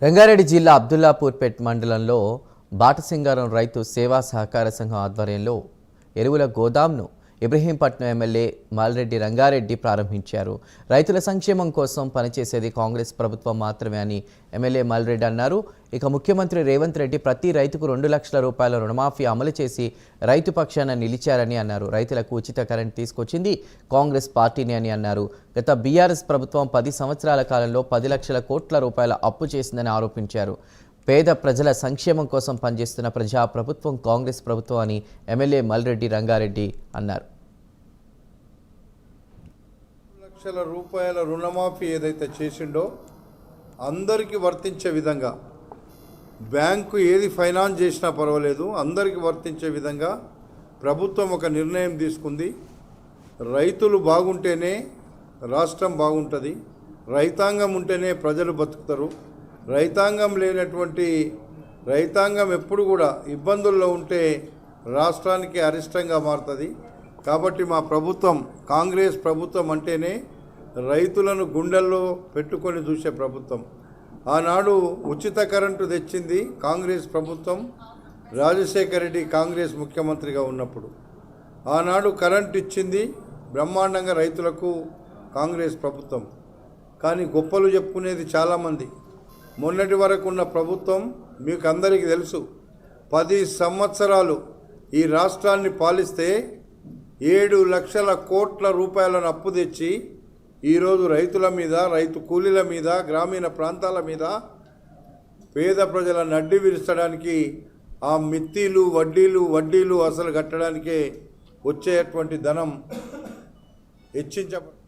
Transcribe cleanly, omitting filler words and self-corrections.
రంగారెడ్డి జిల్లా అబ్దుల్లాపూర్పేట్ మండలంలో బాటసింగారం రైతు సేవా సహకార సంఘం ఆధ్వర్యంలో ఎరువుల గోదాంను ఇబ్రహీంపట్నం ఎమ్మెల్యే మాల్రెడ్డి రంగారెడ్డి ప్రారంభించారు. రైతుల సంక్షేమం కోసం పనిచేసేది కాంగ్రెస్ ప్రభుత్వం మాత్రమే అని ఎమ్మెల్యే మాల్రెడ్డి అన్నారు. ఇక ముఖ్యమంత్రి రేవంత్ రెడ్డి ప్రతి రైతుకు 2 లక్షల రూపాయల రుణమాఫీ అమలు చేసి రైతు పక్షాన నిలిచారని అన్నారు. రైతులకు ఉచిత కరెంట్ తీసుకొచ్చింది కాంగ్రెస్ పార్టీని అని అన్నారు. గత బీఆర్ఎస్ ప్రభుత్వం 10 సంవత్సరాల కాలంలో 10 లక్షల కోట్ల రూపాయల అప్పు చేసిందని ఆరోపించారు. పేద ప్రజల సంక్షేమం కోసం పనిచేస్తున్న ప్రజా ప్రభుత్వం కాంగ్రెస్ ప్రభుత్వం అని ఎమ్మెల్యే మాల్రెడ్డి రంగారెడ్డి అన్నారు. లక్షల రూపాయల రుణమాఫీ ఏదైతే చేసిండో అందరికీ వర్తించే విధంగా, బ్యాంకు ఏది ఫైనాన్స్ చేసినా పర్వాలేదు, అందరికీ వర్తించే విధంగా ప్రభుత్వం ఒక నిర్ణయం తీసుకుంది. రైతులు బాగుంటేనే రాష్ట్రం బాగుంటుంది, రైతాంగం ఉంటేనే ప్రజలు బతుకుతారు. రైతాంగం ఎప్పుడు కూడా ఇబ్బందుల్లో ఉంటే రాష్ట్రానికి అరిష్టంగా మారుతుంది. కాబట్టి మా ప్రభుత్వం, కాంగ్రెస్ ప్రభుత్వం అంటేనే రైతులను గుండెల్లో పెట్టుకొని చూసే ప్రభుత్వం. ఆనాడు ఉచిత కరెంటు తెచ్చింది కాంగ్రెస్ ప్రభుత్వం, రాజశేఖర రెడ్డి కాంగ్రెస్ ముఖ్యమంత్రిగా ఉన్నప్పుడు. ఆనాడు కరెంటు ఇచ్చింది బ్రహ్మాండంగా రైతులకు కాంగ్రెస్ ప్రభుత్వం. కానీ గొప్పలు చెప్పుకునేది చాలామంది. మొన్నటి వరకు ఉన్న ప్రభుత్వం మీకు అందరికీ తెలుసు, 10 సంవత్సరాలు ఈ రాష్ట్రాన్ని పాలిస్తే 7 లక్షల కోట్ల రూపాయలను అప్పు తెచ్చి ఈరోజు రైతుల మీద, రైతు కూలీల మీద, గ్రామీణ ప్రాంతాల మీద, పేద ప్రజల నడ్డి విరుచడానికి, ఆ మిత్తీలు వడ్డీలు అసలు కట్టడానికే వచ్చేటువంటి ధనం హెచ్చించబడుతుంది.